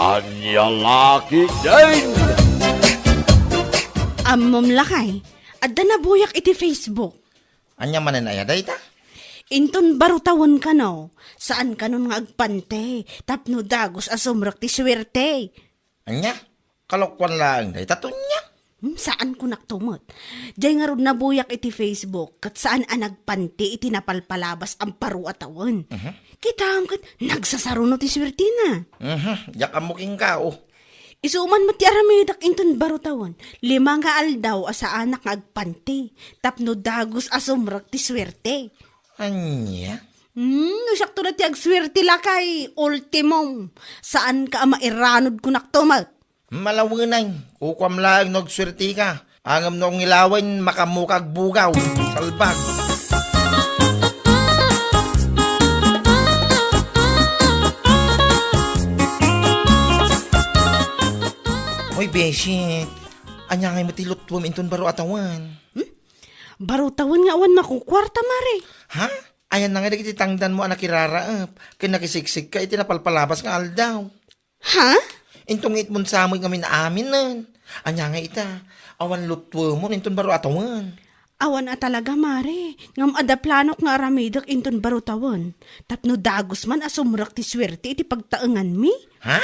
Anyang laki din! Ammom lakay, adda na buyak iti Facebook. Anya manan aya dayta? Inton barutawan ka no, saan ka nun nga agpante, tapno dagos asumrak ti swerte. Anya? Kalokwan lang dayta tunya. Saan ko naktumot? Diyay nga ron nabuyak iti Facebook, kat saan anagpanti iti napalpalabas ang paru atawan. Kita ang kat, nagsasaruno ti swerte na. Yak amuking kao. Isuman mo ti aramidak inton barutawan, 5 nga aldaw asa anak nga agpanti, tapno dagos asumrak ti swerte. Anya? Sakto na ti agswerte lakay, ultimong. Saan ka mairanod ko naktumat? Malawinan, kukwam lang nagswerte ka. Angam nung ilawan makamukag bugaw, salbag. Hoy, Beshi, anya ngay matilutwam inton baro atawan. Barutawan nga awan makukwarta mare. Ha? Ayan na nga dagiti tangdan mo anak iraraap. Kaya nakisiksik ka iti napalpalabas nga aldaw. Ha? Intong itmon sa amoy kami na amin nan. Anya nga ita, awan lutwo mo inton baro atawan. Awan a talaga mare. Ngam ada planok nga aramidak inton barutawan. Tapno dagos man asumrak ti swerte iti pagtaengan mi. Ha?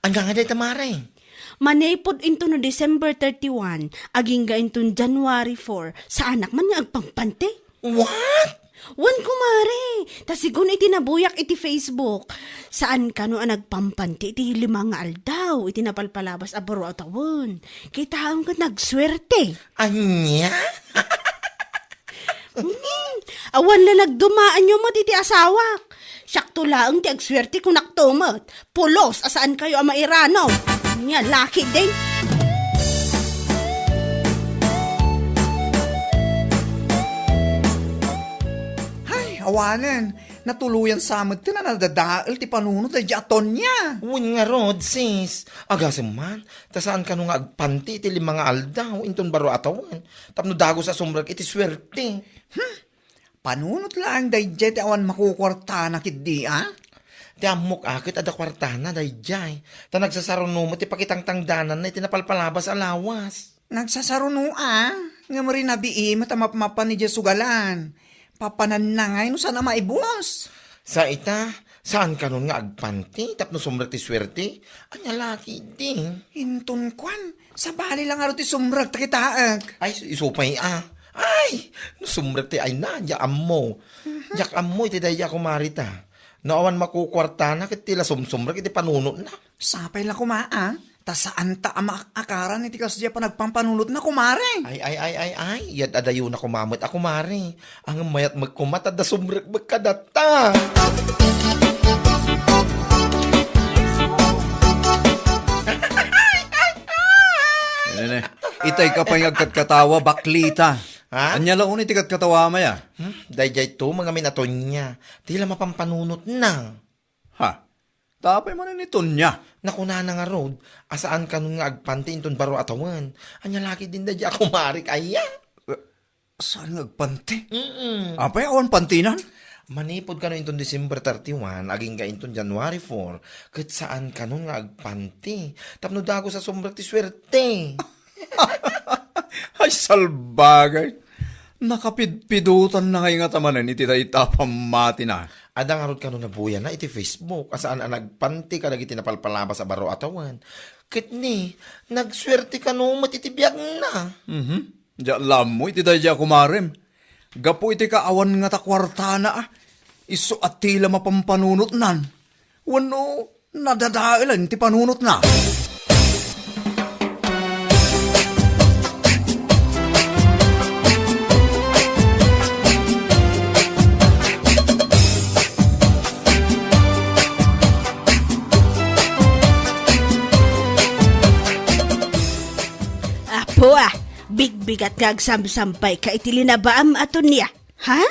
Anya nga day tamare. Manaypod into no December 31, aging ga into January 4, sa anak man nga agpampante. What? Wan kumare, tasigon iti nabuyak iti Facebook. Saan ka no nagpampante iti 5 nga aldaw, iti napalpalabas a baro atawon. Kita ang ka nagswerte. Anya? Awan na nagdumaan nyo mo iti asawak. Sakto lang ti agswerte kung naktumot. Pulos, asaan kayo ang mairano? Nya, laki din. Ay, awanan. Natuluyan sa amad ti na nadadaal ti panunod ay aton niya. Uwan nga rod, sis. Agasem man, tasaan ka nung agpanti iti 5 nga aldaw, inton baro atawan. Tapno dago sa sumrag iti swerte. Panunod lang day jet awan makukwarta na kidi, ah? Ti amok akit ada kwartana day jay. Ta nagsasaruno mo ti pakitang-tangdanan na iti napalpalabas alawas. Nagsasaruno, ah? Nga mo rin nabiim at mapan ni Jesugalan. Papanan na ngay no sana maibos. Sa ita, saan ka nun nga agpanti? Tapno sumrag ti swerte? Anya laki din. Hintun kwan, sa bali lang aro ti sumrag takitaag. Ay, isupay Ay, no sumrag ti ay na, yaam mo. Yak mo iti daya kumarita. Naawan makukwarta na kit tila sumsumrag iti panunot na. Sapay lang kumaa, ta saan ta ama akaran iti kasya pa nagpampanunot na kumare. Ay, yad adayo na kumamot ako mare. Ang mayat magkumat at da sumrag magkadata. Itay ka pa yung agkatkatawa, baklita. Ha? Anya laon iti katkatawa maya. Dayjay to, mga minaton niya. Tila mapampanunot na. Ha? Tapay man nito niya. Nakuna na nga rod, asaan ka nung nga agpanti inton baro atawan. Anya laki din da di ako marik aya. Saan nagpanti? Apay awan pantinan? Manipod ka nung inton December 31, aging ka inton January 4, kat saan ka nung nga agpanti. Tapno dago sa sumbrag ti swerte. Ay, salbagay. Nakapidpidutan na ngayon nga tamanan iti tayo tapamati na. Ada nga rod ka nung nabuya na iti Facebook, asaan ang nagpanti ka nagiti napalpalabas sa baro atawan. Kit ni, nagswerte ka nung matitibiyag na. Diya alam mo iti tayo kumarem. Gapo iti kaawan nga takwarta na iso at tila mapampanunot nan. Wano, nadadailan iti panunot na. Apo bigbigat kag samsampay ka iti linabaam aton niya. Ha?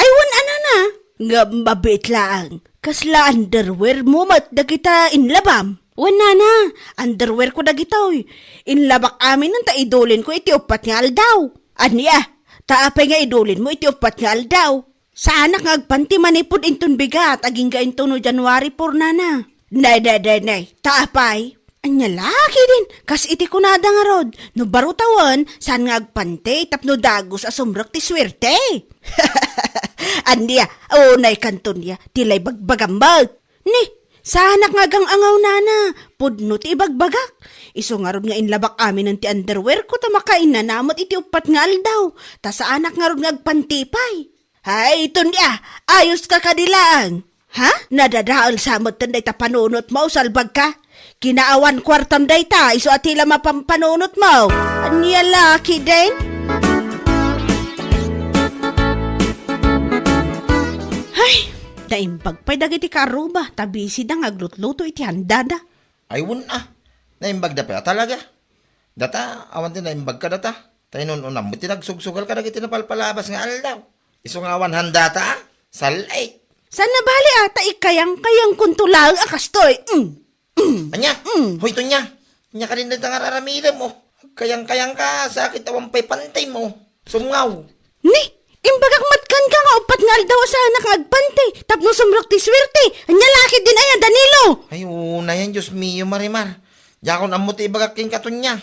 Ay, wan ana na. Nga mabit lang. Kasla underwear mo mat dagita inlabam. Wan na. Underwear ko dagitoy. Inlabak amin nang taidulin ko iti 4 nga aldaw. Anya, taapay nga idulin mo iti 4 nga aldaw. Sana nga agpanti manipod inton bigat aging ga inton no January 4 na. Nay, taapay. Anya laki din, kas iti kunada nga rod. No barutawan, saan nga agpante, tapno dagos asumrak ti swerte. Andiya, unay kanton niya, tilay bagbagambag. Ni, sanak nga gang angaw nana, pudno ti ibagbagak. Iso nga rod nga inlabak amin ng ti underwear ko, tamakain na namot iti upat nga aldaw. Ta sa anak nga rod nga agpantipay. Hay, ito niya, ayos ka kadilaan. Ha? Nadadaal samot tanday ta panunot mo, salbag ka? Kinaawan kwartam day ta, iso atila mapampanunot mo. Anya laki din? Ay, daimbag pa'y dagiti karuba, tabisi da ngaglutluto iti handada. Ay, naimbag da pa talaga. Data, awan din naimbag ka data. Tayo nun unam, buti nagsugsugal ka nagiti napalpalabas nga aldaw. Iso nga awan handata, salay. Sana bali ata ikayang-kayang kuntulang akastoy. Anya, hoy to niya. Anya ka rin na nangararamidan mo. Kayang-kayang ka, sakit awan pa'y pantay mo. Sumngaw. Ni, imbagak matkan ka nga upat nga aldaw sa anak agpante. Tapno sumrok ti swerte. Anya laki din ayan, Danilo. Ay, una yan, Diyos mio, Marimar. Yakon amuti ibagaking katon niya.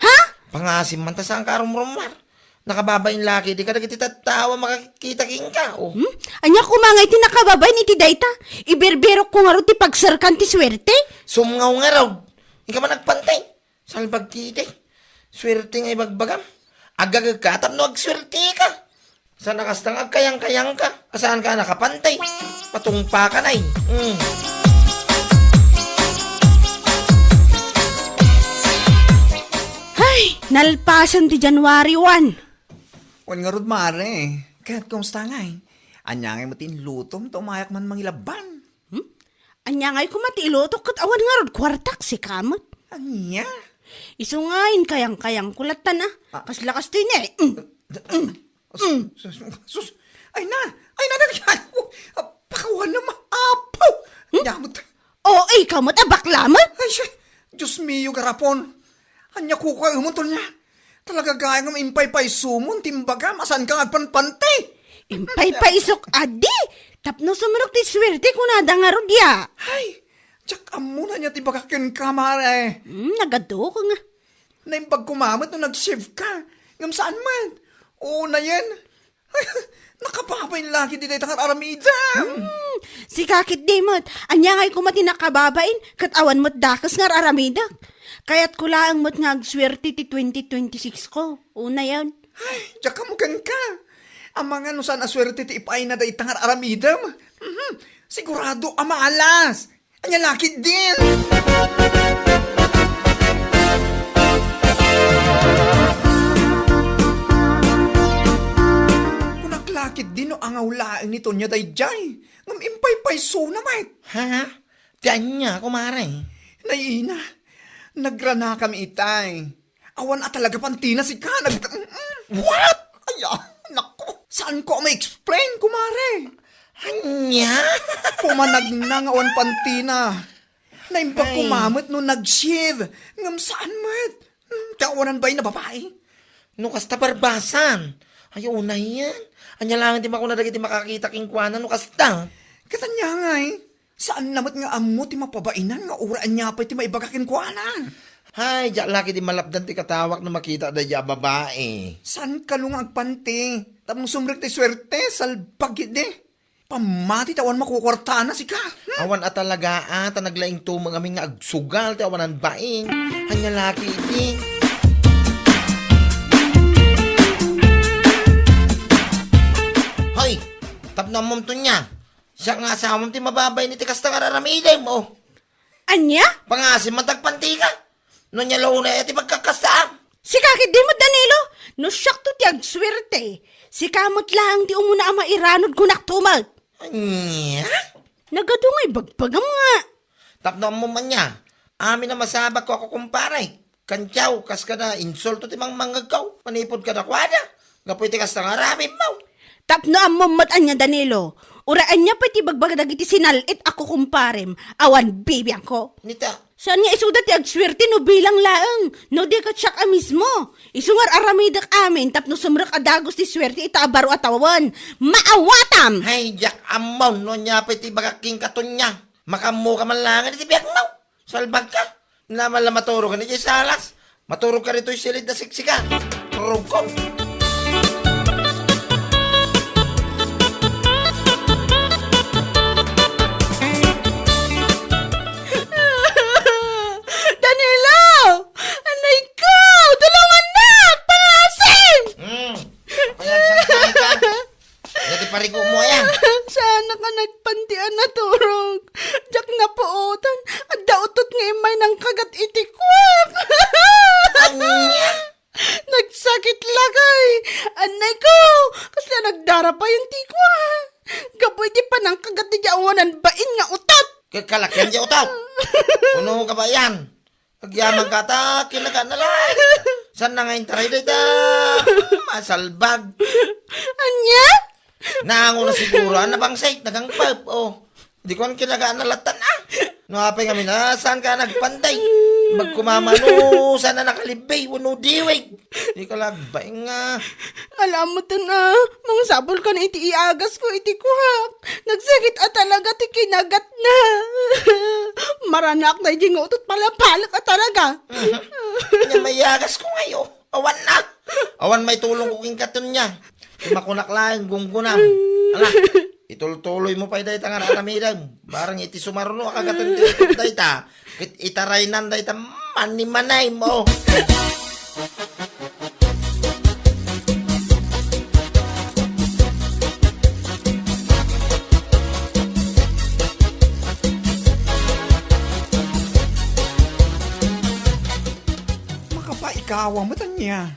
Ha? Pangasim man ta sa ang karumrumar. Nakababayin laki, di ka nagiti tawa makakita-king ka. Oh. Anya kumangay ti nakababay ni ti dayta. Iberberok ko nga ro ti pagsarkan ti swerte. Sumngaw nga raw. Hindi ka man nagpantay. Salbag kiti. Swerte nga ibagbagam. Agagag ka, tapno agswerte ka. Sa nakastang agkayang-kayang ka. Asaan ka nakapantay? Patungpa ka na eh. Ay, nalpasan ti January 1. Wan nga rod mare, kaya't kumusta nga eh. Anya nga matin lutom, tumayak man mangilaban. Anya nga'y kumatiloto kat awan nga rod kwartak si kamot. Anya? Iso ngayon kayang-kayang kulatan ah. Kaslakas din eh. Sus, ay na, pakawan na maapaw. Yamot. Oo, kamot bakla mo. Ay siya, Diyos mio garapon. Anya kuka umutol niya. Talaga gaya ng impay-pay sumon, timbaga, masan ka agpanpante. Impay-paisok adi. Tapno sumunok ti swerte kunada nga rod ya. Ay, tsak amo na niya timbaga ken kamare. Nagado ko nga. Naimbag kumamot nung nag-shift ka. Ngam saan man? Oo na yan. Ay, nakapapay lagi di tayo tangar aramidam. Si kakit dimot. Anya nga'y kumati nakababain. Kat awan mo't dakas nga aramidak. Kaya't kulaang mo't nga agswerte ti 2026 ko. Una yan. Ay, tsak kamugan ka. Ang mga nusan aswerte ti ipay na dahi tangar aramidam. Sigurado amalas. Anya laki din. Lakit din no ang awlaan nito niya day jay. Ngam impay-pay so naman. Ha? Tiyan niya, kumare. Naiina, nagrana kami itay. Awan at talaga pantina si ka. What? Ay, nako. Saan ko ma-explain, kumare? Anya? Pumanag na nga awan pantina. Naimbag kumamot no nag-shiv. Ngam saan mat? Tawanan ba'y na babae? No kasta barbasan. Ayaw na yan. Anya lang di ako na dagiti makakita king kuana no kasta. Katanya nga eh. Saan namat nga amo ti mapabainan nga uraan niya pa ti maibagakin kuanan. Hay, diyak laki di malapdan ti katawak na makita da diya babae. San ka nung agpante? Tapos sumrek ti swerte, salpag de. Pamati tawan makukwarta na si ka. Awan at talaga at naglaing tumang aming nga agsugal ti awanan baing. Anya laki di. Hoy, tapno mom to niya. Siya nga asamam ti mababay ni ti kasta kararamiday mo. Anya? Pangasim matagpanti ka. No niya launa ti pagkakastaan. Si kakit di mo, Danilo. No siyak to ti agswerte. Si kamot lang ti umuna ama iranod kunak tumag. Anya? Nagadungay bagpagam nga. Tapno mo man niya. Amin na masabak ko ako kumparay. Kantyaw, kas ka na insulto ti mang manggagaw. Panipod ka na kwada. Gapoy ti kasta ngaramim mo. Tapno ang mamatan niya, Danilo. Uraan niya pati bagbagdag iti sinalit ako kumparem. Awan bibiyang ko. Nita. Saan nga isudat ti agswerte no bilang laeng. No di ka tsak mismo. Isungar aramidak amin tapno sumrak adagos ti swerte itaabaro atawan. Maawatam! Hay, jak amon no niya pati bagaking katon niya. Makamo ka man lang, iti biyak now. Salbag ka. Naman lang maturo ka ni salas. Maturo ka rito yung silid na siksika. Turog ko. Danilo! Anay ko! Tulungan na! Pangasim! Kaya saan ka? Dati parigo mo yan. Sana ka nagpantian na turog. Diyak na puotan. At dautot nga imay ng kagat itikwak. Anya? Nagsakit lagay. Anay ko! Kasla nagdara pa yung tikwa. Gaboy di pa ng kagat di awanan bain nga utot. Kakalakyan di utaw. Puno ka ba yan? Pagyaman ka ta, kinaga na lang. Saan na nga yung taray dito? Masalbag. Anya? Nango na siguro, ano bang site? Nagangpap, oh. Di ko ang kinagaan na latan, ah. Nuhapay kami na, saan ka nagpanday? Magkumamano, saan na nakalibay, wano diwig. Di ko lagbay nga. Alam mo to na, mga sabol ka na iti iagas ko, iti kuhak. Nagsakit at talaga, ti kinagat na. Maranak na yung utot palapalak at talaga. Mayagas ko ngayon. Awan na. Awan may tulong ko king katon niya. Makunak lang, gunggunam. Ala, itultuloy mo pa dayta nga naramidang. Barang iti sumaruno, akagaton iti dayta. Itaraynan dayta, manimanay mo. Makapaikawa mo tanya.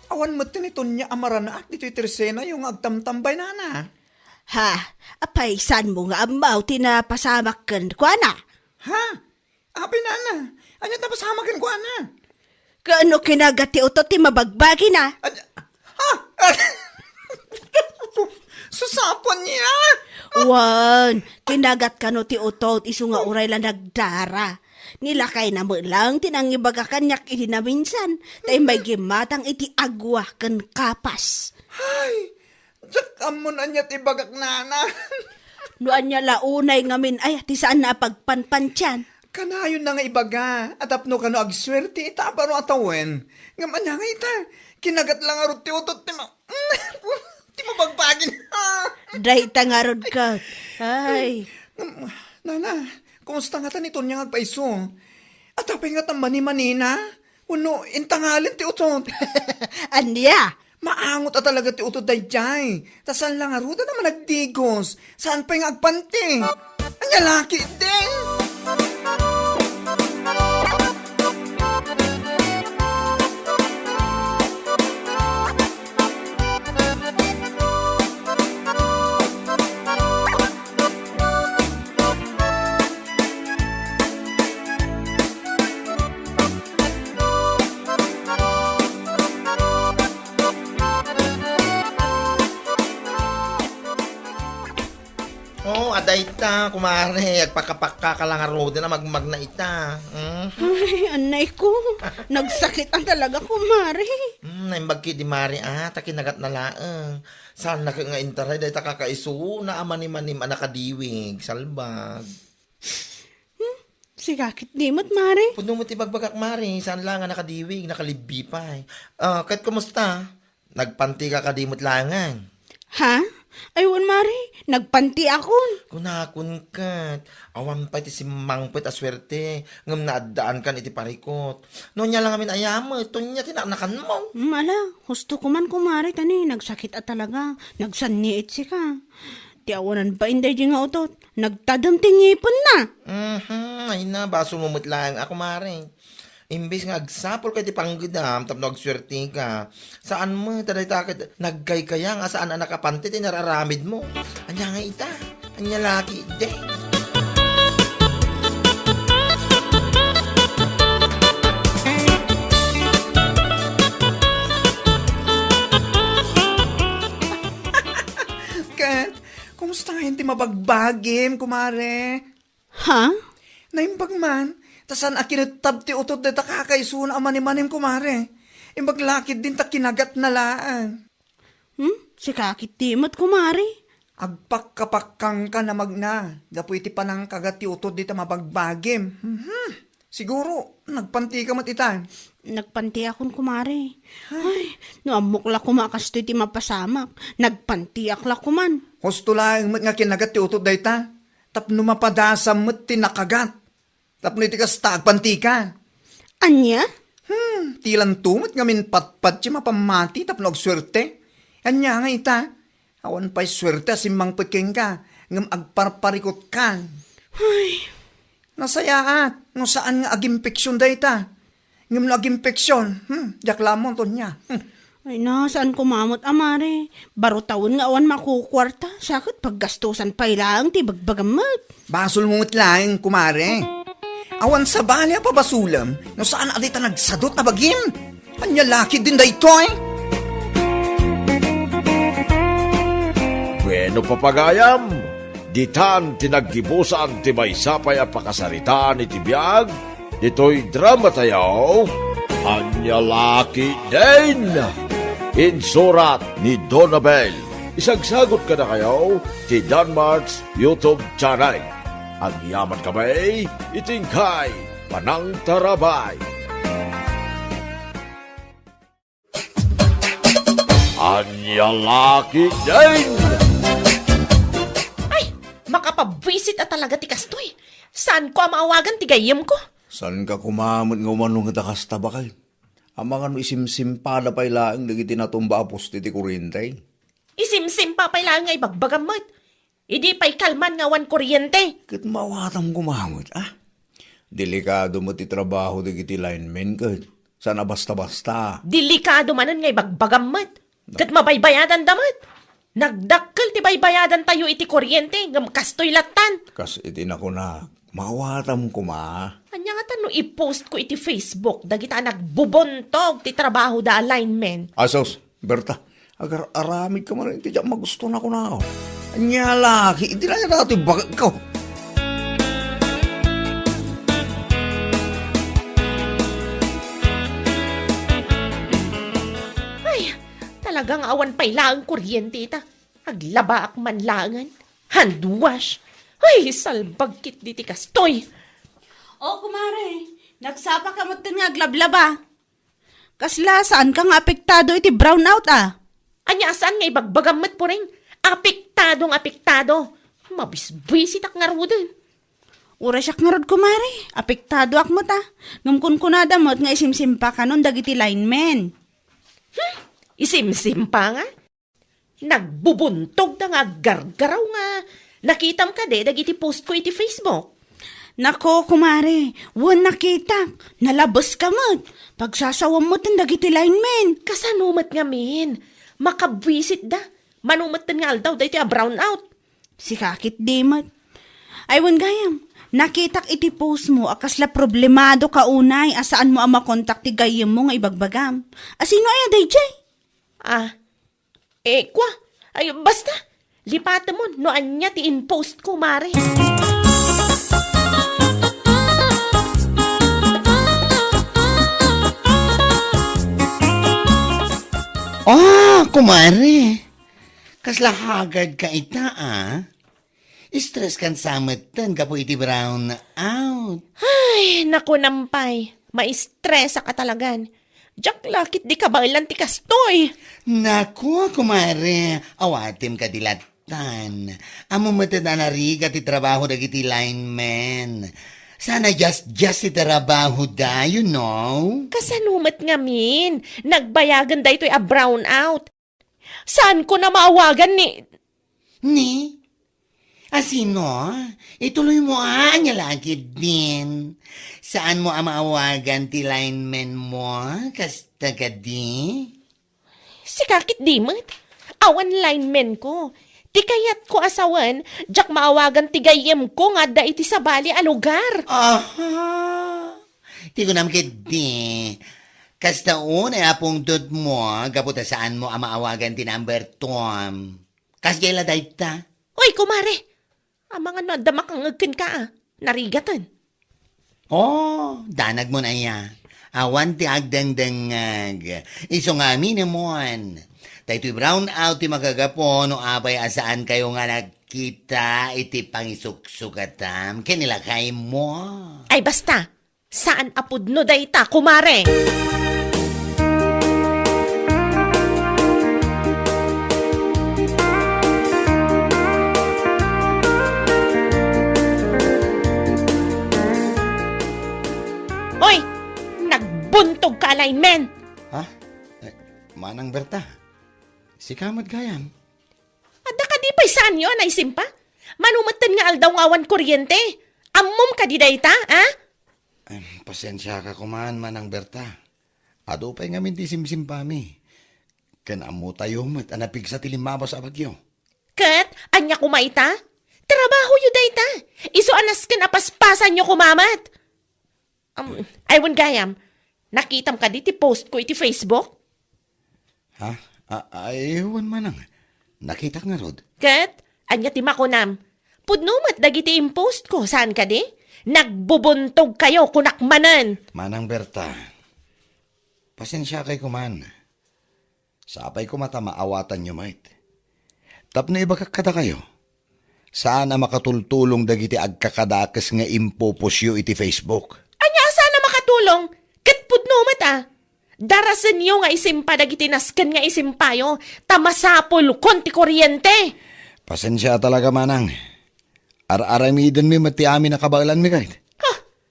Awan mo tinito niya amarana at dito'y tersena yung agtamtambay na na. Ha, apaysan mo nga amaw, tinapasamak kan kwa na. Ha? Apay na na. Anya tapasamakin ko na. Kaano kinagati utot, ti mabagbagi na. Ha? Susapon niya. Wan, kinagat ka no ti utot, iso nga uray lang nagdara. Nilakay na mo lang, tinangibaga kanyak iti na minsan. Tay may gimatang iti agwa kan kapas. Ay, jak amon anya tibagak nana. Noan niya launay ngamin ay ti saan na pagpanpansyan. Kanayon na nga ibaga. Atapno ka no agswerte, itapa no atawen. Ngaman nga ita, kinagat lang arot ti utot ti ti mabagbagin. Dahita nga rod ka. Ay, Nana, kumusta nga tanito niya ngagpaiso? Atapay nga mani-manina? Uno, intangalin ti utot. anya? Maangot at talaga ti utot dayjay. Tasan lang aruda naman nagdigos. Saan pa yung agpante? Anya laki din. Oh, aday ta, kumare. Agpakapaka ka lang aruda na magmag na ita. Ay, anay ko. Nagsakit ang talaga kumari. Naimbag di mari, takinagat na laang. Saan na ka nga intaray, dahi ta kakaiso, na amanim-anim anakadiwig, salbag. Sigakit dimot, mari. Puno mo tibagbagak mari, saan lang nga nakadiwig, nakalibipay. Kahit kumusta? Nagpanti ka kadimot langan. Ha? Aywan, mari. Nagpanti akon. Kunakun kat. Awan pa iti si mangpet aswerte. Ngam naadaan kan iti parikot. No niya lang amin ayamo. Ito niya tinaknakan mo. Mala, husto ko man kumari tani. Nagsakit at talaga. Nagsanniit si ka. Ti awanan pa inday di nga utot. Nagtadam tingipon na. Ay na, baso mumut lang ako mare. Imbis nga agsapol kay ti panggidam, tapno agswerte ka. Saan mo, taday takit, naggay kaya nga saan ang nakapante, tinararamid mo. Anya nga ita, anya laki, de. Kat, kumusta nga hindi mabagbagim, kumare? Ha? Naimbag man, tasan akinatab ti utot na takakaiso na amanim-manim, kumare. Imbag lakid din ta kinagat na laan. Si kakit dimot kumari. Agpakkapakkang ka na magna. Gapu iti panang kagat ti utod dita mabagbagim. Siguro, nagpanti ka mat ita. Nagpanti akon kumare. Ay, no amok la kumakas to iti mapasamak. Nagpanti akla kuman. Husto lang mat nga kinagat ti utod dayta. Tapno mapadasam mat ti nakagat. Tapno iti kasta agpanti ka. Anya? Tilan tumot nga min patpat siya mapamati tapno agswerte. Anya nga ita. Awan pa'y swerte asimang peking ka. Ngam agparparikot ka. Ay, Nasayaat. No saan nga agimpeksyon dayta. Ngam no agimpeksyon. Jaklamon to niya. ay na, saan kumamot amare? Baro taon nga awan makukwarta. Sakit paggastusan pa ilang ti bagbagamat. Basol mo lang, kumare. Awan sa balya pa basulam. No saan adita nagsadot na bagim. Anya laki din dayto eh. Bueno papagayam, ditan tinaggibusan ti may sapay a pakasaritaan iti biyag, dito'y drama tayo, Anya Laki din! Insurat ni Donabel. Isagsagot ka na kayo ti Danmarks YouTube channel. Ang yaman kamay, itingkay, panang tarabay. Anya Laki din! Makapabwisit at talaga ti kastoy. Saan ko maawagan ti gayem ko? San ka kumamot nga umano nga takasta bakal? Amangan mo isimsimpada pa ilaang dagiti natumba apos ti kurintay. Isimsim pa lang nga ibagbagamot. Idi pa'y kalman nga wan kuryente. Kat mawatam kumamot, ah? Delikado mo ti trabaho dagiti linemen kat. Sana basta-basta. Delikado manan nga ibagbagamot. Kat mabaybayadan damot. Nagdakkel ti baybayadan tayo iti kuryente ngam kastoy latan. Kas iti na ko na, mawatam kuma. Anya nga tano i-post ko iti Facebook dagita nagbubontog ti trabaho da alignment. Asos, Berta, agar aramid ka man, iti dyan magusto na ko na ako. Anya laki, iti na yan natin bakit ko. Talagang awan pa'y laang kuryente ita. Aglaba ak man langan. Handwash. Ay, salbagkit di ti kastoy. Oh, kumare, nagsapa ka mo nga aglablaba. Kasla, saan ka nga apektado iti brownout ah? Anya, saan nga ibagbagamat po rin? Apektadong apektado. Mabisbisit ak nga rudan. Ura siyak nga rod, kumare. Apektado ak mo ta. Ngam kunada mo't nga isimsimpa ka nun dagiti linemen. Isimsim pa nga. Nagbubuntog na nga gargaraw nga. Nakitam ka de, dagiti post ko iti Facebook. Nako, kumare, wan nakita. Nalabas ka mo't. Pagsasawam mo't ang dagiti linemen. Kasanumat nga min. Makabwisit da. Manumat nga aldaw da iti a brownout. Si kakit di mo't. Ay, wan gayam. Nakitak iti post mo, akasla problemado ka unay, asaan mo ang makontak ti gayam mo nga ibagbagam. Asino ay aday jay? Kwa. Ay, basta. Lipata mo, no anya ti in-post ko, mare. Kumare. Kasla hagad ka ita, Stress kan samatan ka po iti brown out. Ay, naku nampay. Ma-stress ka talagan. Jack lakit di ka ba ilan ti kastoy? Naku, kumare. Awatim ka dilatan. Amo matadanarig ti trabaho dagiti lineman. Sana just ti trabaho da, you know? Kasanumat nga min. Nagbayagan da ito'y a brown out. Saan ko na maawagan ni... Ni? Asino? Ituloy mo anya lagi din. Saan mo maawagan ti lineman mo? Kasta ka di? Si kakit di mat. Awan lineman ko. Ti kayat ko asawan, jak maawagan ti gayem ko nga da iti sabali a lugar. Aha! Ti ko namkit di. Kasta una apong dod mo, kaputa saan mo maawagan ti number Tom. Kasjela dayta. Oy, kumare. Ang mga nadamakangagkin ka narigatan. Oh, danag mo na iya. Awan ti agdangdangag. Iso nga minimon. Tayo brown out ti magagapo no apay asaan kayo nga nagkita iti pangisuksukatam kinilakay mo. Ay basta, saan apudno dayta, kumare? Oy, nagbuntog ka alignment. Ha? Manang Berta, si Kamad Gayam. Ada ka di pa saan yun, ay simpa? Manumatan nga aldaw nga awan kuryente. Ammom ka di dayta, ha? Pasensya ka kuman, Manang Berta. Ado pa'y ngamin di simsimpami. Kanamo tayo mat anapig sa tilimaba sa bagyo. Kat, anya kumaita? Trabaho yu dayta. Iso anas ka napaspasan nyo kumamat. Aywan gayam, nakitam ka di ti post ko iti Facebook? Ha? Aywan Manang. Nakita nga rod. Kat, anya ti makunam. Pudnumat dagiti impost ko, saan ka di? Nagbubuntog kayo kunakmanan. Manang Berta, pasensya kay kuman. Sapay ko mata maawatan nyo, mate. Tapno iba kakada kayo. Saan na makatultulong dagiti agkakadakas nga impopos yu iti Facebook? Anya sana makatulong? Kat pudnumat Darasan nyo nga isimpa dagiti nasken nga isimpayo. Tamasapol konti kuryente. Pasensya talaga, Manang. Ar-aramidan mi mati amin nakabailan mi kahit.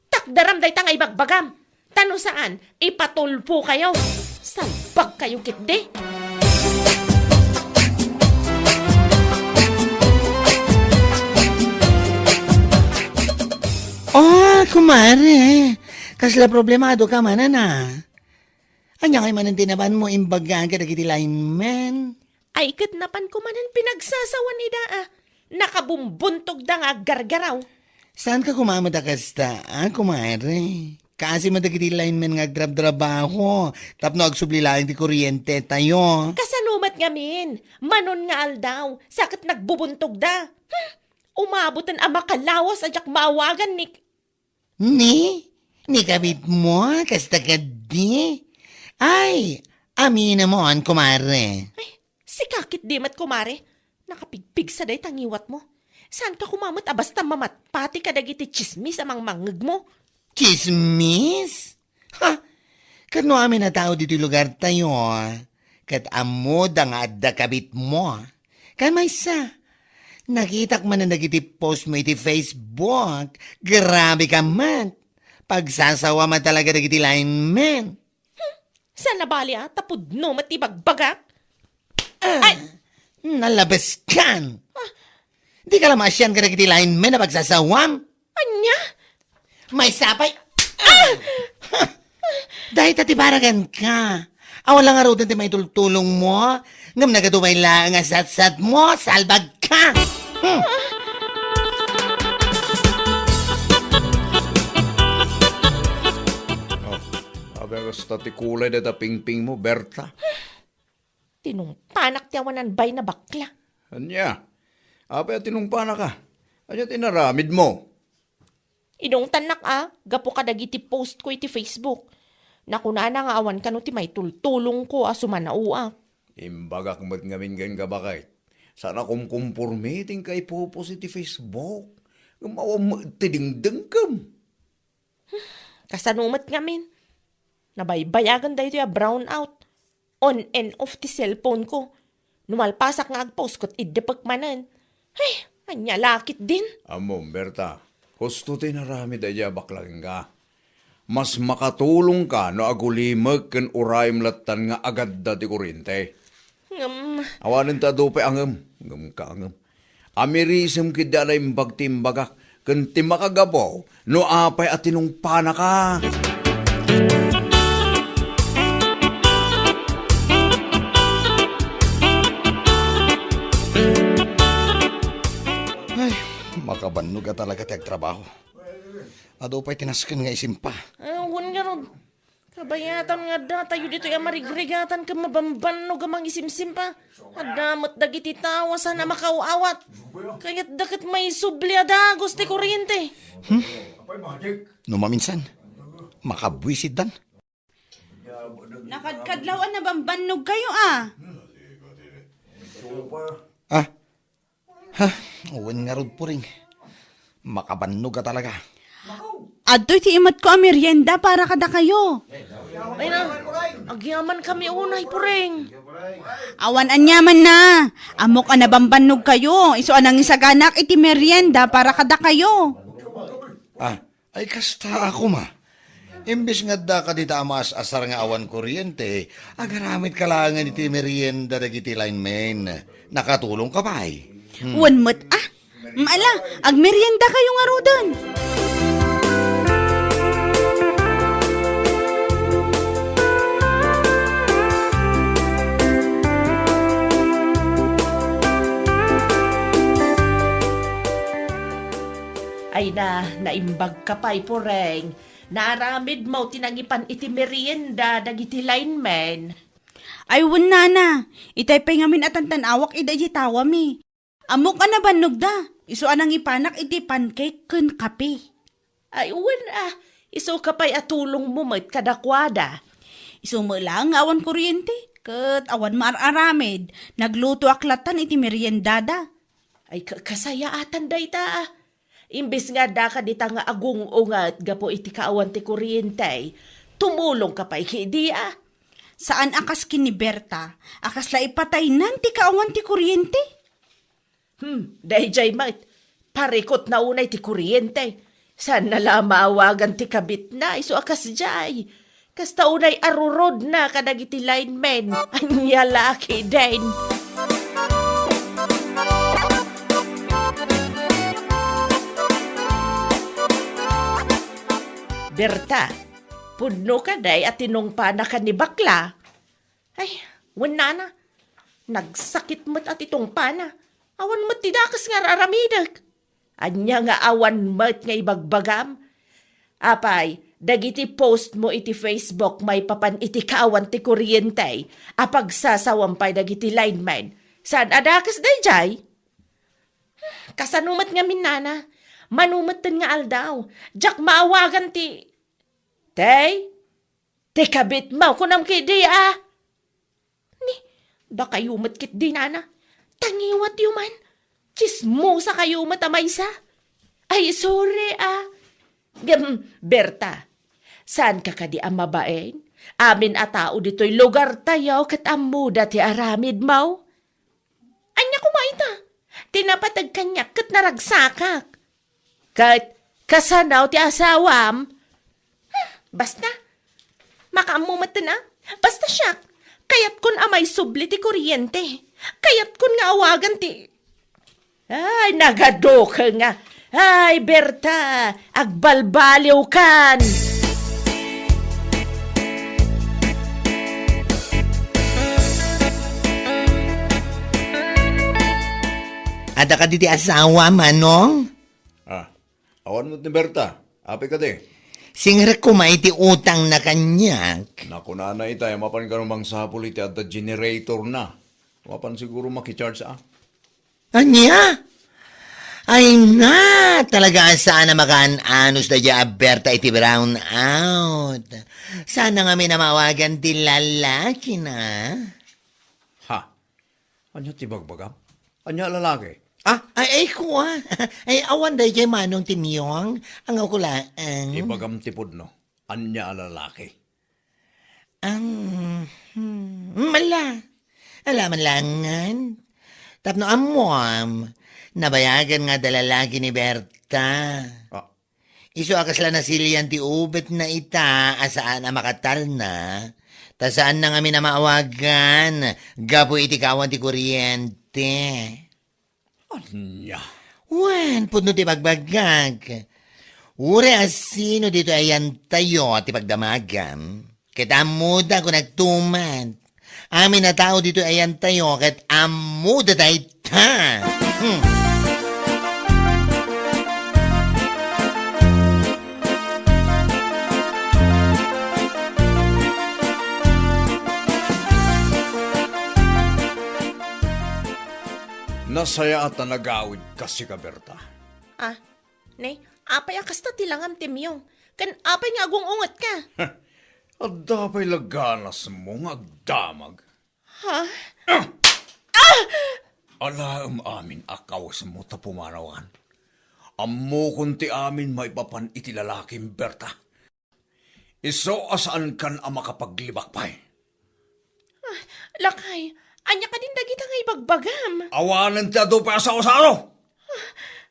Takdaram day tanga ibagbagam. Tano saan? Ipatulpo kayo. Salbag kayo kitde. Oh, kumare. Kasla problemado ka man, na. Anya kay manan tinaban mo imbagaan ka dagiti lineman. Ay katnapan ko manan pinagsasawan ida Nakabumbuntog da nga gargaraw. Saan ka kumamada kasta, kumare? Kasi madagiti lineman nga agdrab-drabaho. Tapno agsublilain ti kuryente tayo. Kasanumat ngamin. Manon nga aldaw. Sakit nagbubuntog da. Umabutan ang makalawas ajak maawagan ni... Ni kabit mo, kasta ka di. Ay, amina mo an, kumare. Ay, si kakit dimat kumare. Nakapigpig sa day tangiwat mo. Saan ka kumamot basta mamat? Pati ka dagiti chismis amang mangeg mo. Chismis? Ha? Kano amin na tao dito lugar tayo. Kat amo da nga adda kabit mo. Kamaysa. Nakitak man na nagiti post mo iti Facebook. Grabe ka man. Pagsasawa man talaga nagiti lineman. Saan nabali tapudno matibagbagak? Ay! Nalabas kan. Di ka lang masyan ka nagiti lineman na pagsasawam. Anya? May sapay. Dahil tatibaragan ka. Awan lang nga ti may tultulong mo. Ngam nagadumay lang nga sat-sat mo. Salbag ka. Sabi nga sa kulay na pingping mo, Berta. Tinungpanak tiyawanan bay na bakla. Anya? Apay at tinungpana ka. Anya tinaramid mo? Inong tanak gapo ka dagiti post ko iti Facebook. Nakunana nga awan ka no ti may tultulong ko sumanauak. Imbagak mo't ngamin gan ka bakit? Sana kumkumpurmiting kay popos iti Facebook. Gumawa mo tidingdeng kam. Kasanumat ngamin. Nabaybayagan dahi ito brown out. On and off ti cellphone ko. Numalpasak nga agpost ko't idepagmanan. Ay, anya lakit din. Amom, Berta. Husto tinarami daya baklang ka. Mas makatulong ka no agulimag kan urayim latan nga agad dati kurinte. Awanin ta dope angem. Ngem ka angem. Amirisem kida na imbag-timbagak kan timakagabaw no apay at tinungpana ka. Makabannog ka talaga tiyag trabaho. Ado pa'y tinaskan nga isimpa. Awan nga ron. Kabayatan nga da, tayo dito yung marigrigatan ka mabamban no gamang isimsim pa. Adamot dagiti tawa sana makauawat. Kaya't dakit may subli da, gusti kuryente. No maminsan, makabwisid dan. Nakadkadlawan na bambanog kayo Ah? Ha? Uwan nga rod po rin. Makabannog ka talaga. Adoy ti imat ko ang merienda para kada kayo. Ay na, agyaman kami unay puring. Awan anyaman na. Amok anabambanog kayo. Iso anang isaganak iti merienda para kada kayo. Ah, ay kasta ako ma. Imbis nga da ka dita amas asar nga awan kuryente, agaramit ka lang iti merienda dagiti lineman. Nakatulong ka pa ay. Wan mo't Maala, ag merienda kayo nga rodan. Ay na, naimbag ka pa'y poreng. Naramid mo tinangipan iti merienda dagiti lineman. Ay wan na. Itay pa ngamin at ang tanawak ida jitawa mi. Amok anabanog da. Iso anang ipanak iti pancake kun kape. Ay uwan iso ka pa'y atulong mo mo't kadakwada. Iso mo lang awan kuryente. Kat awan maararamid. Nagluto aklatan iti meriendada. Ay kasayaatan day ta. Imbis nga da ka dita nga agung-ungat gapo iti kaawan ti kuryente. Tumulong ka pa'y kidi Saan akas kiniberta? Akas la ipatay nan ti kaawan ti kuryente? Dahi jay mait. Parikot na unay ti kuryente. Saan nala maawagan ti kabit na iso akas jay. Kasta unay arurod na kadagiti linemen. Anya laki din. Berta, pudno ka day at tinungpa na ka ni bakla. Ay, wala na. Nagsakit mo't at itong pana. Awan mo't tidakas nga raramidag. Anya nga awan mo't nga ibagbagam. Apay, dagiti post mo iti Facebook may papan iti kaawan ti kuryente. Apag sasawampay dagiti lineman. Saan adakas day jay? Kasanumat nga minana. Manumatan nga aldaw. Jak maawagan ti... Te kabit mo kunam kidi Ni, da kayumat kit di nana. Tangiwat yuman. Chismosa kayumat amaysa. Ay, sorry Berta, saan ka kadi ang mabaen? Amin a tao dito'y lugar tayo kat amuda ti aramid mo. Anya kumaita. Tinapatag kanyak kat naragsakak. Kat kasanaw ti asawam. Basta, makaamumatan na. Basta siya, kayat kun amay subli ti kuryente. Kayat kun nga awagan ti... Ay, nagado ka nga. Ay, Berta, agbalbaliw kan. Ada ka diti asawa, Manong? Awan mo ni Berta. Api ka di. Singra ko maiti utang na kanyak. Naku na itay, mapan ka namang sapul iti at the generator na. Mapan siguro makicharge Anya? Ay na, talaga saan na makaan-anos na dya Berta iti brown out. Sana nga may namawagan ti lalaki na. Ha? Anya tibagbagam? Anya lalaki? Ay ko Ay awan day kay Manong Timyong. Ang ako lang. Ibagam tipod no. Anya lalaki? Mala. Alaman langan. Tapno amom. Nabayagan nga dalalagi ni Berta. Iso akas lang nasilian ti ubet na ita asaan na makatal na. Ta saan na kami na maawagan. Gapo iti kawan ti kuryente. Anya? Wen, pudno ti pagbagag. Ure asino dito ayan tayo ti pagdamagam. Ket amuda ko nagtumad. Amin na tao dito ayan tayo ket amuda tayo ta. Nasaya at nagawid kasi ka, Berta. Apay akas ta tilangam timyong. Kan apay nga agungungat ka. At dapay laganas mo nga agdamag. Alam amin akawas mo ta pumanawan. Ammo kunti amin maipapan iti lalaking Berta. Iso asaan kan ang makapaglibakpay. Lakay, anya ka din dagita nga ibagbagam. Awanan ti ado pa sa osaro.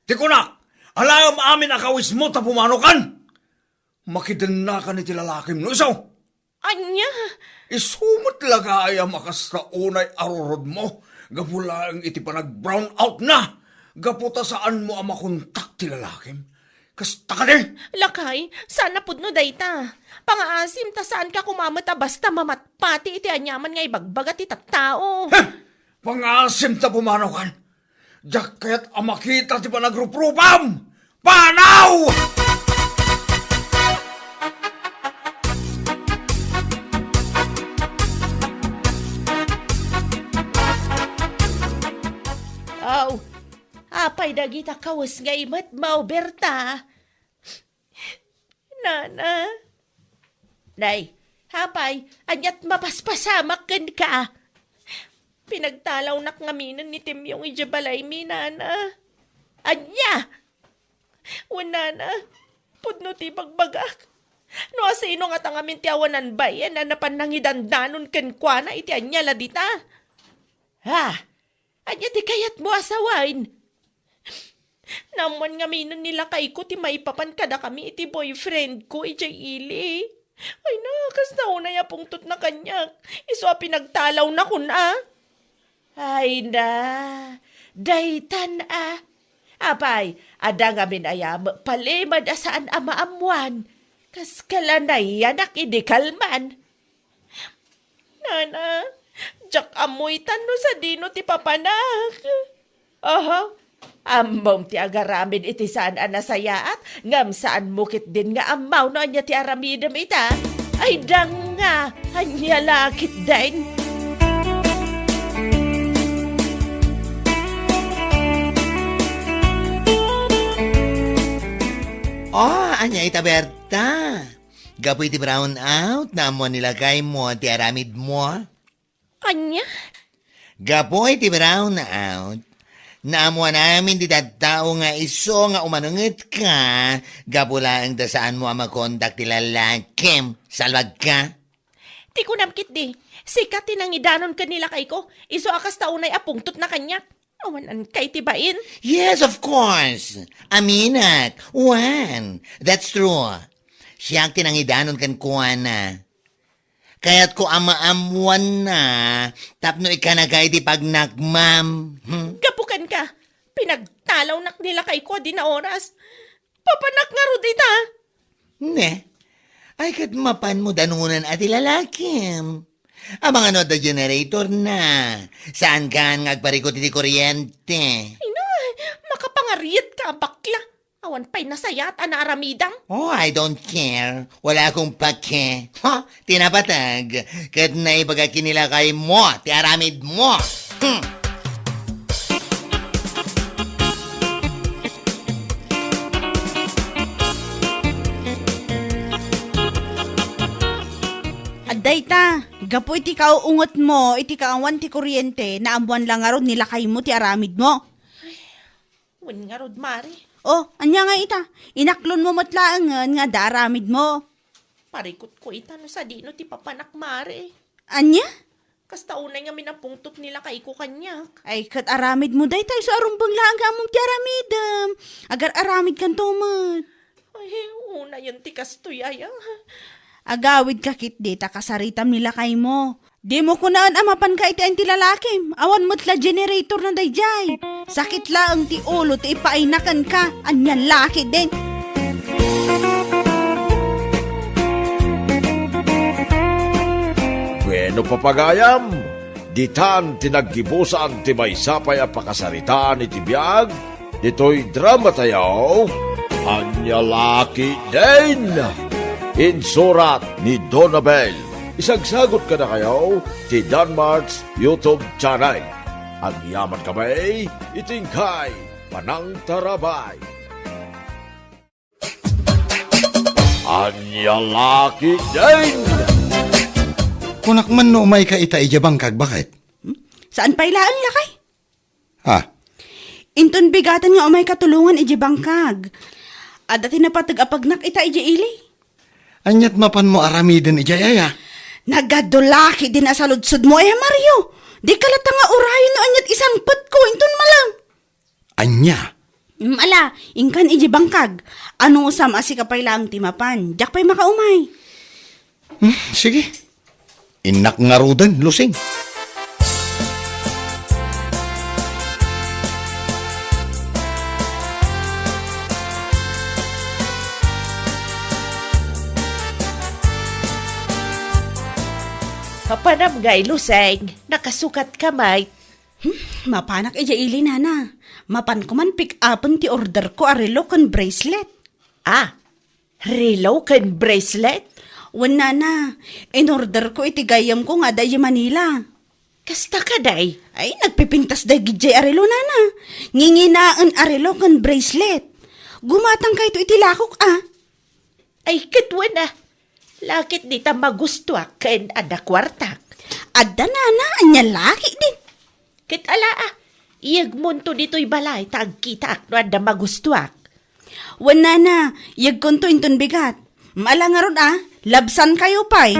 Tikunak, alam amin akawis mo ta pumanokan. Makidan na ka ni ti lalaking no isaw. Anya? Isumot laga ay makasta unay arurod mo. Gapula ang iti pa nag-brown out na. Gaputa saan mo ang makontak ti lalakim. Kasta ka din. Lakay, sana pudno dayta. Pangaasim ta saan ka kumamata basta mamatpati iti anyaman nga ibagbaga ti tattao. Pangasim ta pumanakan. Diyak kaya't amakita ti pa nagrupropam. Panaw! Aw, apay dagita kawas nga imat mau Berta. Nana. Nay, hapay, anyat mapaspasamak kan ka. Pinagtalaw nak ngaminan ni Tim yung ijabalay mi, Nana. Anya! Wala na, pudno ti bagbagak. No asino nga tangamin ti awanan bayan na napanangidandanon ken kwa na iti anya ladita. Ha? Anya ti kayat mo asawain. Naman nga minan nila kay ko ti maipapan kada kami iti boyfriend ko iti ili. Ay nakas na unay apungtot na kanyak. Iso pinagtalaw na kun Ay na, daytan Apay, ada nga minayam palimad asaan amaamuan. Kas kalanay yanak idikalman. Nana, jak amoy tano sa dino ti papanak. Aha, amom ti agaramin iti saan anasayaat, ngam saan mukit din nga amaw no anya ti aramidam ita. Ay dang nga, anya lakit din. Oh, anya ita Berta. Gapoy ti brown out na mo nilagay mo ti aramid mo. Anya? Gapoy ti brown out. Naamuan namin di tattao nga iso nga umanungit ka. Gapula ang dasaan mo ang makontak ti lalakim. Salwag ka. Ti ko namkit di. Sikat tinangidanon kanila kay ko. Iso akas taunay apungtot na kanyak. Awanan kay tibain. Yes, of course. Aminak. Juan. That's true. Siya ang tinangidanon kan kuwana. Kaya't ko amaamuan na, tapno ikanagay di pagnagmam. Gapukan ka. Pinagtalaw nak nila kay ko di na oras. Papanak nga ro dita. Ne, ay kat mapan mo danunan at ilalakim. Ang mga no the generator na. Saan ka ngagparikot iti kuryente? Ay na, makapangariyat ka bakla. Awan pa'y nasayat ana aramidang. Oh, I don't care. Wala akong pake. Ha? Tinapatag. Kat naibaga kinilakay mo, ti aramid mo. Aday ta, gapo iti kauungot mo, iti kaawan ti kuryente, na amuan lang nga ron nilakay mo ti aramid mo. Wan nga rod mari. Oh, anya nga ita, inaklon mo matlaangan nga daramid mo. Parikot ko ita no sa dino ti papanak mari. Anya? Kasta unay nga minapungtot nila kay ko kanyak. Ay, kat aramid mo day tayo sa arumbang lang ka mong ti aramidam. Agar aramid kan tomat. Ay, una yun ti kastuyaya. Agawid ka kit dita kasaritam nila kay mo. Di mo kunaan amapan ka iti ang tilalakim. Awan mo't la generator na dayjay. Sakit lang ti ulo ti ipainakan ka. Anyan laki din. Bueno papagayam, ditan tinaggibusan ti maysapay a pakasaritaan iti biyag, dito'y drama tayo, Anya Laki din. Insurat ni Donabel. Isagsagot ka na kayo ti Danmarks YouTube channel. Ang yaman kamay, itingkay, panang tarabay. Anya Laki din. Kunak man no may ka ita ijabang kag bakit? Saan pailaan lakay? Ha? Inton bigatan nga umay katulungan iji bangkag. Ada tinapatag-apagnak ita iji ili. Anyat mapan mo aramiden ijayaya. Nagadulaki din sa ludsud mo ay Mario. Di kalata nga urahin no anyat isang put ko inton malam. Anya? Ala, ingkan iji bangkag. Ano usam asi kapay lang timapan. Jak pa'y makaumay. Sige. Inak nga rudan, lusing. Kapanam gay, Luseng. Nakasukat kamay. Mapanak ija ili nana. Mapan ko man pick upon ti order ko arelo kan bracelet. Ah, relo kan bracelet? Wan nana, in order ko iti gayam ko nga dayi Manila. Kasta ka day? Ay, nagpipintas dahi gijay arelo nana. Nginginaan arelo kan bracelet. Gumatang kay ito iti lakok Ay, katwa na. Lakit di ta magustuak ken ada kwartak. Adda nana, anya laki din. Kit ala iyag munto dito'y balay tagkita no ada magustuak. Wan nana, yag konto inton bigat. Maala nga ron labsan kayo pa'y.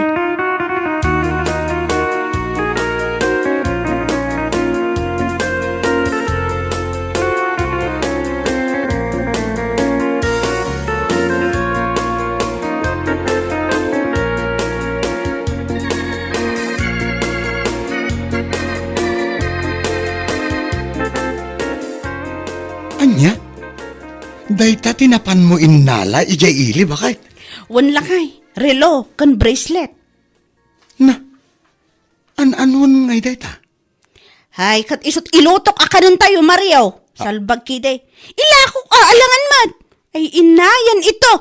Anya? Dayta tinapan mo innala, ijay ili, bakit? Wan lakay, relo, kan bracelet. Na, an-anon ngay dayta? Hay, kat isot ilutok akanan tayo, Mario. Salbag kide. Ilakok alangan man. Ay inayan ito.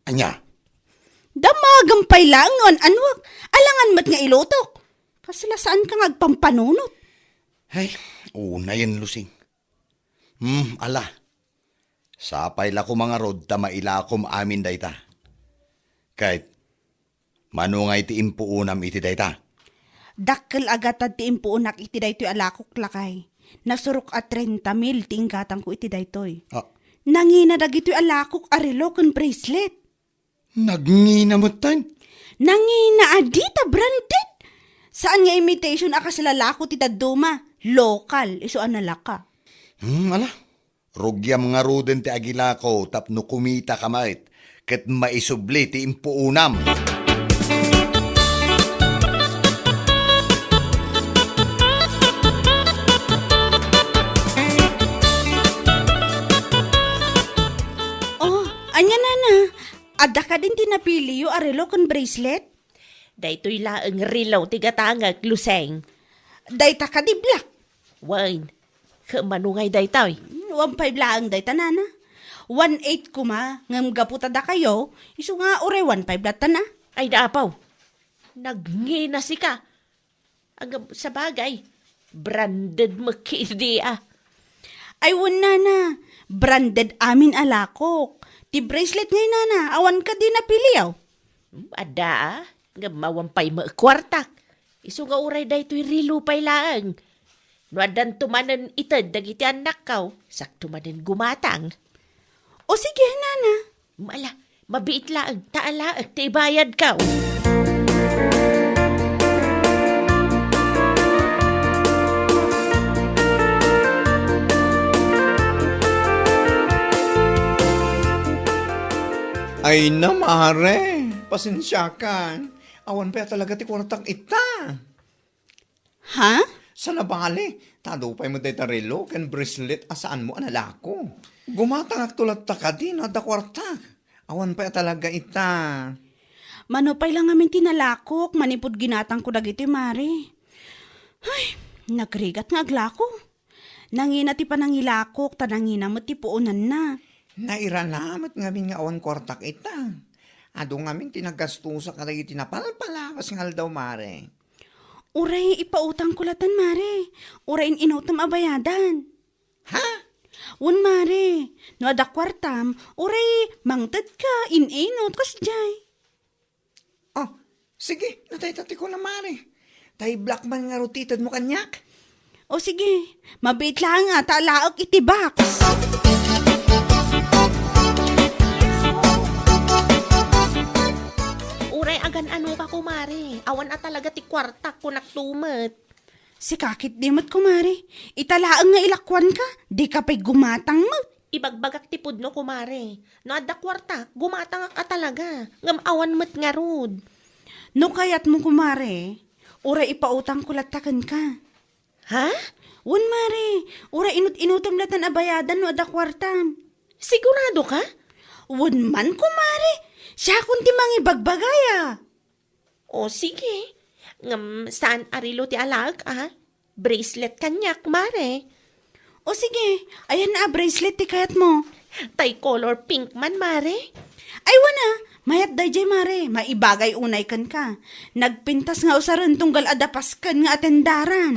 Anya? Damagampay langon, anwag. Alangan mat nga ilutok. Kasala saan ka ngagpampanunot? Ay, una yan, lusing. Ala. Sapay la ko mga rod ta mailakom amin dayta. Kahit, manungay ti impuunam iti dayta. Dakkel agatad ti impuunak iti daytoy alakok lakay. Nasurok at 30,000 ti inggatang ko iti daytoy. Nangina dagitoy alakok arelo ken bracelet. Nagnginamot tan. Nangina adita branded. Saan nga imitation akas lalako ti daduma? Local, iso analaka. Ala. Rugyam nga ruden ti agila ko tapno kumita kamait. Ket maisubli ti impuunam. Anya nana, ada ka din tinapili yung arelo kan bracelet? Daytoy laeng rilaw tigatangag, Luseng. Dayta ka di black. Wine, kamanungay daytoy. 1.5 lang dayta nana. 1.8 kuma, ngam gaputa da kayo, iso nga ure 1.5 data na. Ay daapaw, nagngina si ka. Ang sa bagay, branded makidi Ay wan nana, branded amin alakok. Ti bracelet ngay nana, awan ka din napiliyaw. Ada nga mawampay makwartak. Iso nga uray daytoy rilupay laang. No adan tumanan itad dagiti anak kaw, sak tumanan gumatang. O sige nana. Mala, mabiit laang, taala at tibayad kaw. Ay na, mare. Pasensya ka. Awan pa talaga ti kwartak ita. Ha? Sa nabali, tadupay mo tayo relo ken bracelet asaan mo analako. Gumatang aktulat ta ka din at kwartak. Awan pa talaga ita. Manupay lang amin tinalakok, manipod ginatang ko dagiti mari. Ay, nagrigat nga aglako. Nangina ti panangilakok, tanangina mo ti puunan na. Nairanamat ngamin nga awan kwartak ita. Ado ngamin tinagastusa ka rin tinapalpalawas ngal daw, mare. Uray, ipautang kulatan, mare. Uray, inutam abayadan. Ha? Wan, mare. No ada kwartam, uray, mangtad ka, inot, kasjay. Oh, sige, natay-tati ko na, mare. Tay black man nga rutitad mo kanyak. O sige, mabait lang nga, talaak iti box. Uray agan ano ka kumare. Awan at talaga ti kwarta ko naktumet. Si kakit di mo't kumare, italaang nga ilakwan ka, di ka pa'y gumatang mo. Ibagbagak ti pudno kumare. No adda kwarta, gumatang ka talaga. Ngam awan met nga rod. No kayat mo kumare, ura ipautang kulatakan ka. Ha? Wan mare, ura inut-inutom latan abayadan no ada kwartam. Sigurado ka? Wan man kumare, siya kunti mangibagbagaya. O sige. Ngam saan arilo ti alag Bracelet kanyak mare. O sige, ayan na bracelet ti kayat mo. Tay color pink man mare. Ay wana, mayat dayjay mare, maibagay unay kan ka. Nagpintas nga usaran tunggal adapas kan nga atendaran.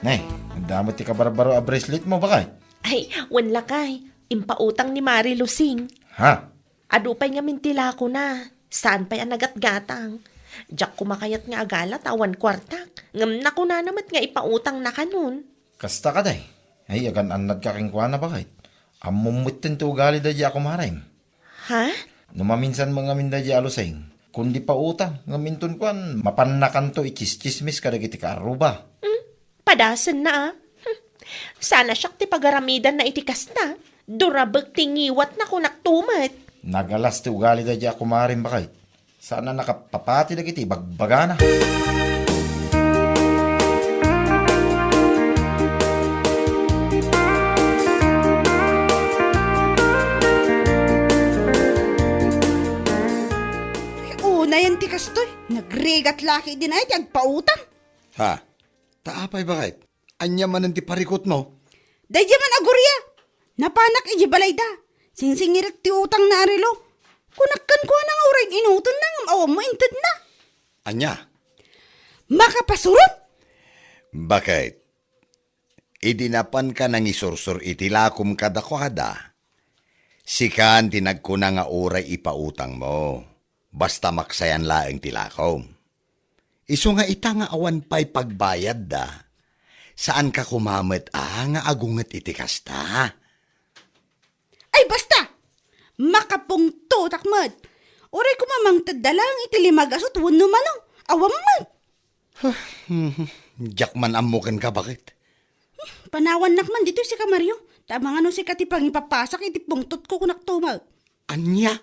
Nay, damot ti kabarbaro a bracelet mo bakay? Ay, wanla kay. Impautang ni Mari Lusing. Ha? Adupay nga mintila ko na. Saan pa'y anagat-gatang? Diyak kumakayat nga agala tawan kwartak. Ngam na ko na namat nga ipautang na kanun. Kasta ka day. Ay, agan anad ka king kuha na bakay. Amumutin to ugali da di ako maring. Ha? Numaminsan mga minda di alusing. Kundi pa utang, ngaminton kuan, mapannakan to ichis-chismis kadagiti ka aruba. Padasan na Sana siyak ti pagaramidan na itikas na. Durabag tingiwat na ko naktumat. Nagalas ti ugali da di ako maring bakay. Sana nakapapati na kiti, bagbagana. Una yan ti kastoy, nagregat laki din ay ti agpautang. Ha? Taapay bakit? Anya man ang ti parikot mo? Dayjay man agurya, napanak iji balay da. Singsingirik ti utang na arilo. Kunakkan ko na nga uray inuton na ngam awam mo inted na. Anya? Makapasurot? Bakit? Idinapan ka nang isursur itilakom kadakwada. Sikan tinagkuna nga oray ipautang mo. Basta maksayan laeng tilakom. Iso nga ita nga awan pa'y pagbayad da. Saan ka kumamet nga agunget iti kasta? Ay basta! Makapungto takmat. Oray ko mamangtad dalang itilimag asot wano manong. Awam man. Jakman amukan ka bakit? Panawan nakman dito si Kamaryo. Tama nga no si katipang ipapasak iti pungtot ko kunak tumag. Anya?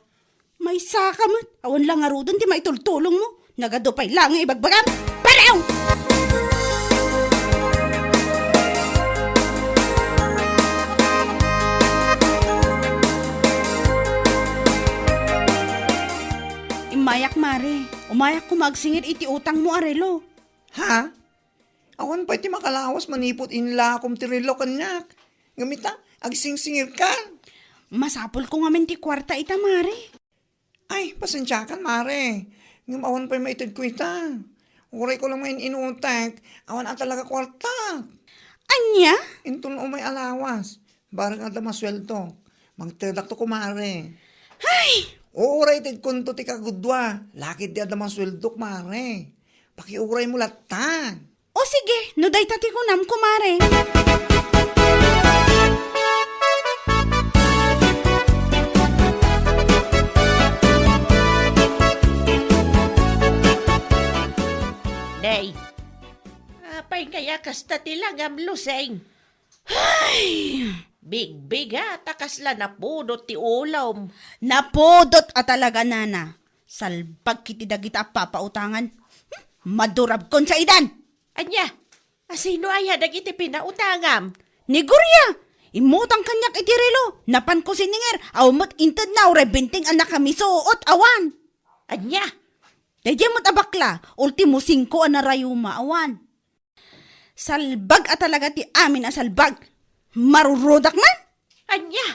May saka man. Awan lang nga rodon ti maitultulong mo. Nagadupay lang nga ibagbagam. Paraw! Imayak mare. Umayak ko magsingir iti utang mo arelo. Ha? Awan pa iti makalawas manipot inla ti relo kanyak. Ngamita, agsingsingir ka. Masapol ko nga men ti kwarta ita mare. Ay, pasensya ka, mare. Ngam awan pa maitid ko ita. Uray ko lang may inutak. Awan at talaga kwarta. Anya? Intun umay alawas. Barang ada maswelto. Magtedak to ko, mare. Ay! Uray tid kunto ti kagudwa. Lakid di ada maswelto, mare. Pakiuray mo latan. O sige, no day tati ko nam kumare. Day. Apay kaya kasta tilagam luseng. Ay! Big takasla na pudot ti ulam. Napodot at talaga nana. Salpag kiti dagita papautangan. Madurab kon sa idan. Anya, asino aya dagiti pinautangam? Ni Gurya, imutang kanyak iti relo. Napan ko sininger, awmat inted na ure binting anak kami suot awan. Anya, Dayjay mo't abakla, ultimo 5 anarayuma awan. Salbag at talaga ti amin a salbag. Marurodak man. anya.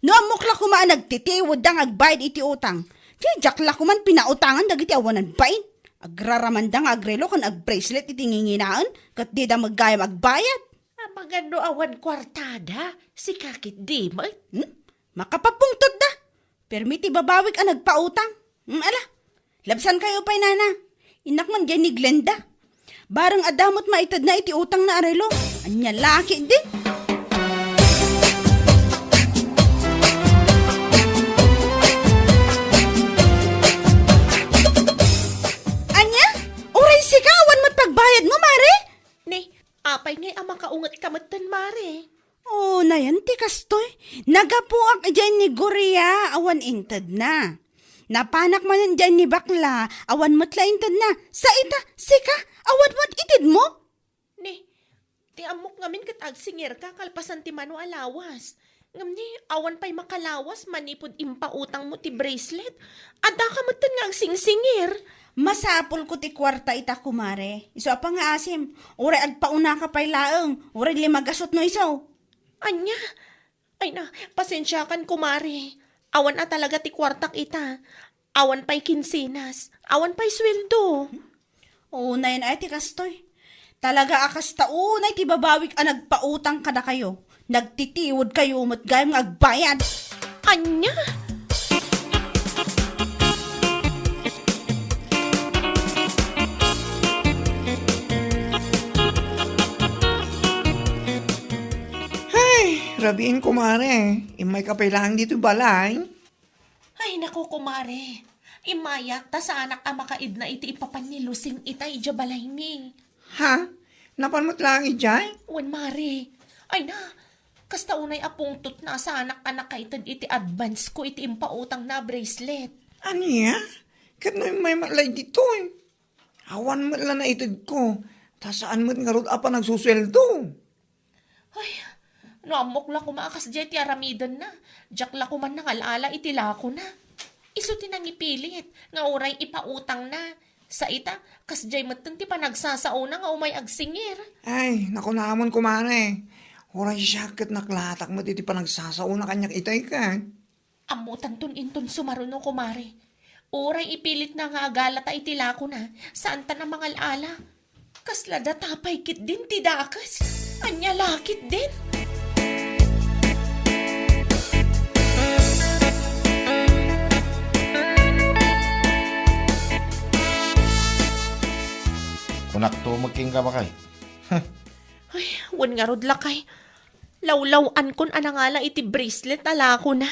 No amukla ko maan nagtitiwod dang agbayad iti utang. Tiyajak la ko man pinautangan dagiti awanan bain. Agraraman dang agrelo kan agbracelet iti nginginaan kat di da maggayam agbayad. Magano awan kwartada, si kakit di mo. Makapapungtod da. Permiti babawik ang nagpautang. Ala, labsan kayo pa'y nana. Inak man dyan ni Glenda. Barang adamot maitad na iti utang na arelo. Anya laki din. Anya, uray sikawan mo't pagbayad mo, Mare? Ni, apay ngay ang makaungat kamatan, Mare. Oh, nayan ti kastoy. Nagapuak dyan ni Goria, awan intad na. Napanak man dyan ni Bakla, awan mo't laintad na. Sa ita, sika, awan mo't itid mo. Ni, ti amok ngamin kat agsingir ka, kalpasan ti mano alawas. Ngam ni, awan pa'y makalawas, manipod impautang mo ti bracelet. Ada ka matan nga agsingsingir. Masapol ko ti kwarta ita kumare. Iso apa nga asim. Ure agpauna ka pa'y laeng. Ure limagasot no iso. Anya, ay na, pasensya kan kumare. Awan na talaga ti kwartak ita. Awan pa'y kinsinas. Awan pa'y sweldo. Unay na ay ti kastoy. Talaga akas taunay ti babawik ang nagpautang kada kayo. Nagtitiwod kayo mo't gayong agbayad. Anya? Rabiin kumare, imay kapay lang dito balay. Ay naku kumare. Imayak ta sa anak ang makaid na iti ipapanilusing itay jabalay ni. Ha? Napanmot lang ijay? Wan mare. Ay na, kasta unay apungtot na sa anak-anak kaitad iti advance ko iti impautang na bracelet. Aniya? Kat na may malay dito eh. Awan mo lang na itid ko. Tasaan mo't nga rod apa nagsusweldo. Ay, naamok la kumaakas dyan ti aramidan na. Diyak la kuman nangalala itila ko na. Iso tinangipilit, nga oray ipautang na. Sa ita, kas jay matan ti panagsasao na nga umay agsingir. Ay, naku namon kumare. Oray siya kat naklatak mo diti panagsasao na kanyak itay ka. Amutan tun inton sumaruno kumare. Oray ipilit na nga agala ta itila ko na. Saan ta na mangalala? Kasla da tapay kit din ti dakas. Anya lakit din. Kunak to magking ka ba kay? Ay, wan nga rod lakay. Lawlawan kon anangala iti bracelet ala ko na.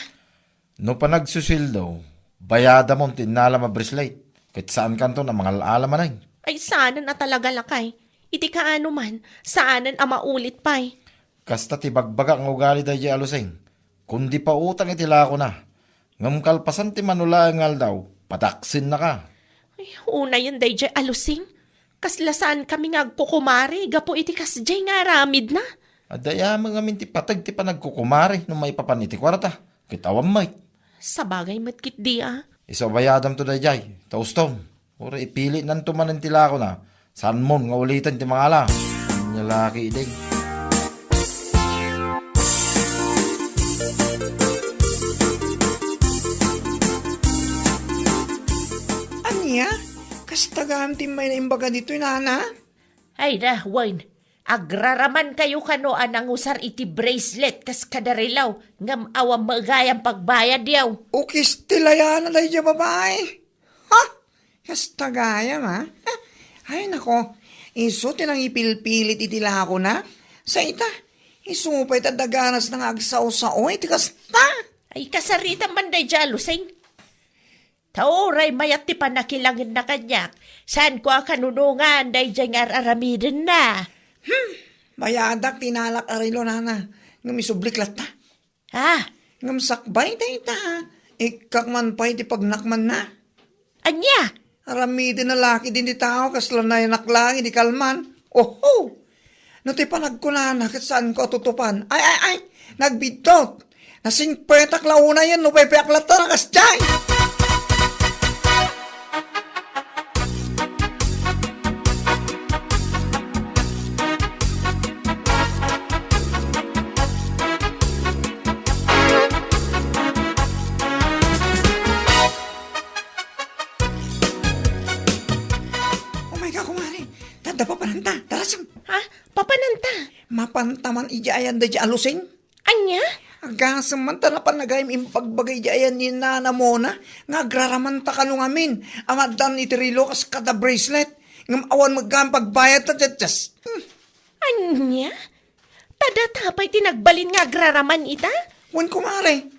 No pa nagsusildo, bayada mo tinala ma bracelet. Kahit saan kanto na mga alaala manay. Ay, saanan na talaga lakay. Iti kaano man, saanan ang maulit pa'y. Kasta ti bagbaga ang ugali dahi alusing. Kundi pa utang itila ko na. Ngam kalpasan ti manula ngal daw, pataksin na ka. Ay, una yun dahi alusing. Kaslasaan kami nga agkukumari, gapo iti kasjay nga ramid na. Adaya mga minti patag ti pa nagkukumari nung may papaniti kwarta. Kitawam may. Sa bagay matkit di ah. Iso bayadam to dahi, taustom. Ura ipili nan tumanan tila ko na. Saan mo nga ulitan ti mga ala. Nyalaki idig. Aniya? Kastagam ti may naimbaga dito nana? Ay na, Wayne. Agraraman kayo kano anang usar iti bracelet kas kadarilaw. Ngam awam magayang pagbayad yaw. Ukis tilayan na dahi babae. Ha? Kastagayam ha? Ay nako, iso tinang ipilpilit itila ko na. Sa ita, isupay tadaganas ng agsaw-sao iti kasta. Ay kasarita man day jalusing. Tauray mayat ti panakilangin na kanyak. Saan ko ang kanunungan day dyan aramidin na. Bayadak tinalak arilo nana. Ngam isubliklat ta. Ha? Ngam sakbay ta ita. Ikak man pa iti pagnakman na. Anya? Aramidin na laki din di tao kasla na yanaklang di kalman. Oho! No ti panagkunana kat saan ko tutupan. Ay! Nagbidot! Nasing petak launa yan no pepeaklat ta nakas jay! Mapantaman ijayan da di alusing. Anya? Agasam man ta na panagayim impagbagay ijayan ni nana mo na. Nga agraraman ta kalungamin. Amadan itirilo kas kada bracelet. Ngam awan magkampagbayad ta just. Anya? Tadatapay tinagbalin nga agraraman ita? Wan kumare.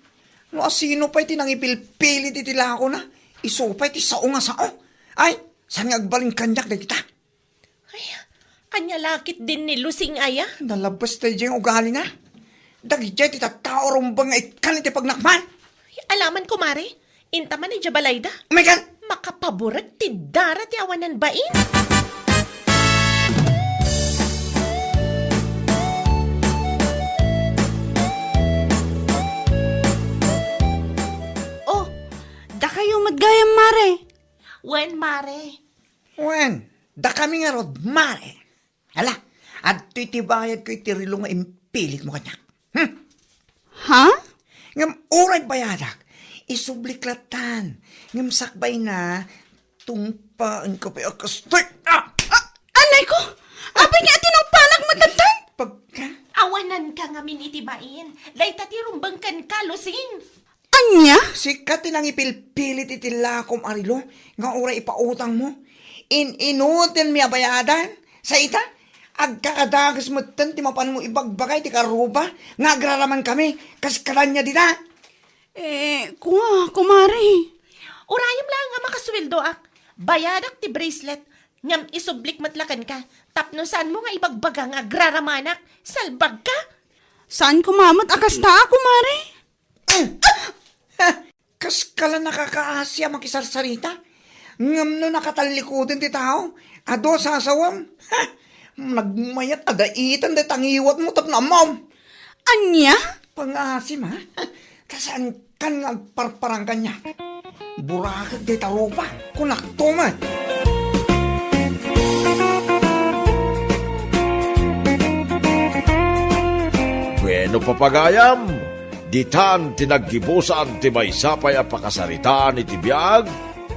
No asino pa'y tinangipilpilit itila ako na. Isupay ti sao nga sao. Ay, saan nga agbaling kanyak na kita? Ay, anya lakit din ni Lusing aya? Nalabas tayo diyang ugali na. Dagi dyan ti tatao rumbang nga ikan iti pagnakman. Ay, alaman ko, Mare. Intaman ni Jabalayda. Oh my God! Makapaborat ti dara ti awanan bain. Oh, da kayo madgayam, Mare. Wen, Mare. Wen, da kami nga rod, mare. Hala, at titibayad ko itirilo nga impilit mo kanya. Ha? Ngam uray bayadak, isubliklatan. Ngam sakbay na, tungpaan ko pa akastoy. Anay ko! Apay nga tinungpalag matatan! Pagka, Awanan ka nga minitibain. Layta ti rumbang kan ka, Lusing. Anya? sikat tinang ipilpilit itilakom arilo, nga uray ipautang mo. Inutin miya bayadan, sa ita, agkakadagas mo tan, ti mapan mo ibagbagay, ti karuba, nga agraraman kami, kas karanya dita. Kumare. Urayam lang nga makasweldo ak. Bayadak ti bracelet. Ngam isublik matlakan ka. Tapno saan mo nga ibagbaga nga agraramanak. Salbag ka. Saan kumamot akas ta, kumare? Kas kala nakakaasya makisarsarita. Ngam no nakatalikutin ti tao. Ado sasawam. Nagmayat adaitan da tangiwat mo tap na mom. Anya? Pangasim ha. Kasaan kan nga parparang kanya. Burakit di tarupa. Kunakto man. Bueno papagayam, ditan tinaggibusan ti maysapay a pakasaritaan iti biag,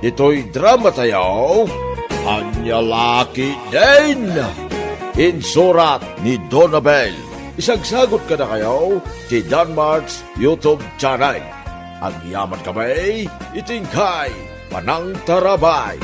dito'y drama tayaw, Anya Laki din! Insurat ni Donabel. Isagsagot ka na kayo ti Danmarks YouTube channel. Ang yaman kamay, itingkay, panang tarabay.